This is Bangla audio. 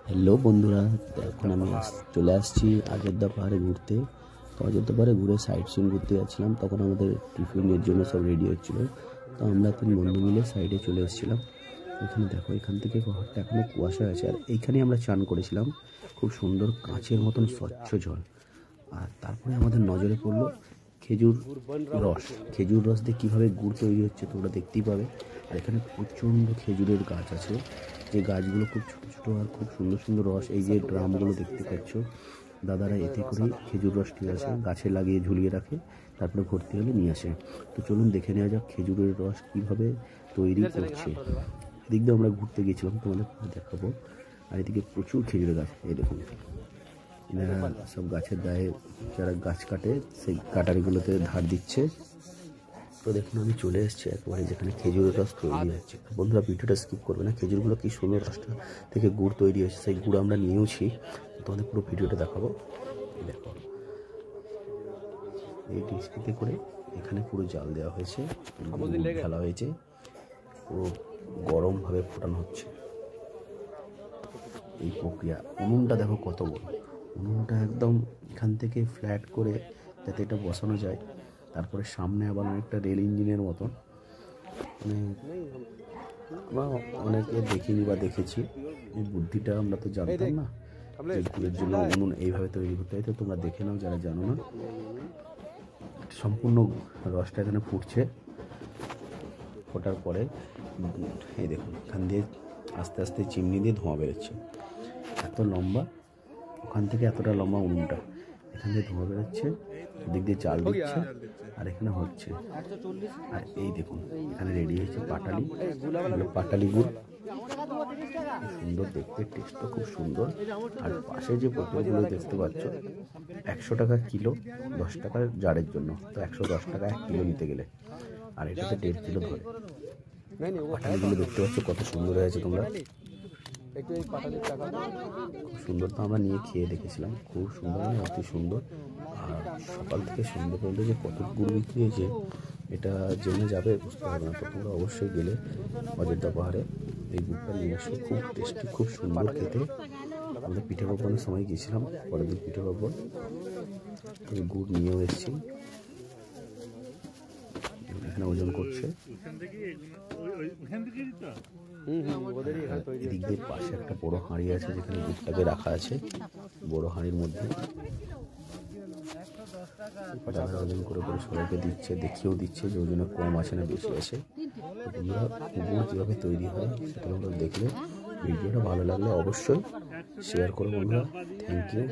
হ্যালো বন্ধুরা, এখন আমি চলে আসছি অযোধ্যা পাহাড়ে ঘুরতে। তো অযোধ্যা পাহাড়ে ঘুরে সাইট সিন ঘুরতে যাচ্ছিলাম, তখন আমাদের টিফিনের জন্য সব রেডি হচ্ছিলো। তো আমরা 3 বন্ধু মিলে সাইডে চলে এসেছিলাম। এখানে দেখো, এখান থেকে পাহাড়টা এখনও কুয়াশা আছে, আর এইখানেই আমরা চান করেছিলাম। খুব সুন্দর কাঁচের মতন স্বচ্ছ জল। আর তারপরে আমাদের নজরে পড়লো খেজুর রস। খেজুর রস দিয়ে কীভাবে গুড় তৈরি হচ্ছে তোমরা দেখতেই পাবে। আর এখানে প্রচণ্ড খেজুরের গাছ আছে, যে গাছগুলো খুব ছোটো ছোটো আর খুব সুন্দর সুন্দর রস। এই যে ড্রামগুলো দেখতে পাচ্ছ, দাদারা এতে করেই খেজুর রস নিয়ে আসে, গাছে লাগিয়ে ঝুলিয়ে রাখে, তারপরে ভর্তি হলে নিয়ে আসে। তো চলুন দেখে নেওয়া যাক খেজুরের রস কীভাবে তৈরি করছে। এদিক দিয়ে আমরা ঘুরতে গিয়েছিলাম, তোমাদের দেখাবো। আর এদিকে প্রচুর খেজুরের গাছ, এই দেখুন। এনারা সব গাছের গায়ে যারা গাছ কাটে, সেই কাটারিগুলোতে ধার দিচ্ছে। তো দেখুন, আমি চলে এসেছি একবারে যেখানে খেজুরের রস তৈরি হচ্ছে। বন্ধুরা, ভিডিওটা স্কিপ করবে না। খেজুরগুলো কি সুন্দর, রসটা থেকে গুড় তৈরি হয়েছে, সেই গুড় আমরা নিয়েওছি। তোমাদের পুরো ভিডিওটা দেখাবো। দেখো, এই ডিস্কিতে করে এখানে পুরো জাল দেওয়া হয়েছে, ফেলা হয়েছে, পুরো গরমভাবে ফোটানো হচ্ছে। এই প্রক্রিয়া, উনুনটা দেখো কত বড়। উনুনটা একদম এখান থেকে ফ্ল্যাট করে যাতে এটা বসানো যায়। তারপরে সামনে আবার অনেকটা রেল ইঞ্জিনের মতন, মানে আমরা অনেকে দেখিনি বা দেখেছি। এই বুদ্ধিটা আমরা তো জানতাম না যে গুড়ের জন্য উনুন এইভাবে তৈরি করতে হয়। তো তোমরা দেখে নাও যারা জানো না। সম্পূর্ণ রসটা এখানে ফুটছে। ফোটার পরে এই দেখুন, এখান দিয়ে আস্তে আস্তে চিমনি দিয়ে ধোঁয়া বেরোচ্ছে। এত লম্বা, ওখান থেকে এতটা লম্বা উনুনটা, এখান দিয়ে ধোঁয়া বেরোচ্ছে, এদিক দিয়ে চাল দিচ্ছে, আর এখানে হচ্ছে। আর এই দেখুন, এখানে রেডি হয়েছে পাটালি, পাটালি গুড়। সুন্দর দেখতে, টেস্টটা খুব সুন্দর। আর পাশে যে বোতলগুলো দেখতে পাচ্ছ, 100 টাকা কিলো, 10 টাকার জারের জন্য। তো 110 টাকা 1 কিলো নিতে গেলে, আর এটাতে 1.5 কিলো ধরে। পাটালিগুলো দেখতে পাচ্ছ কত সুন্দর হয়েছে তোমরা, খুব সুন্দর। তো আমরা নিয়ে খেয়ে দেখেছিলাম, খুব সুন্দর, অতি সুন্দর। আর সকাল থেকে সন্ধ্যে পর্যন্ত যে কত গুড় বিক্রি হয়েছে, এটা জেনে যাবে বুঝতে পারবে না। তো তোমরা অবশ্যই গেলে অযোধ্যা পাহাড়ে এই গুড়টা নিয়ে আসো, খুব টেস্টি, খুব সুন্দর খেতে। আমাদের পিঠে পার্বণের সময় গিয়েছিলাম, পরের দিন পিঠে পার্বণ, আমি গুড় নিয়েও এসেছি। এখানে ওজন করছে। এদিক দিয়ে পাশে একটা বড় হাঁড়ি আছে, যেখানে দুধটাকে রাখা আছে। বড় হাঁড়ির মধ্যে ওজন করে করে সবাইকে দিচ্ছে, দেখিয়েও দিচ্ছে যে ওজনে কম আছে না বেশি আছে। গুড় কীভাবে তৈরি হয় সেটা তোমরা দেখলে। ভিডিওটা ভালো লাগলে অবশ্যই শেয়ার করো বন্ধুরা। Thank you.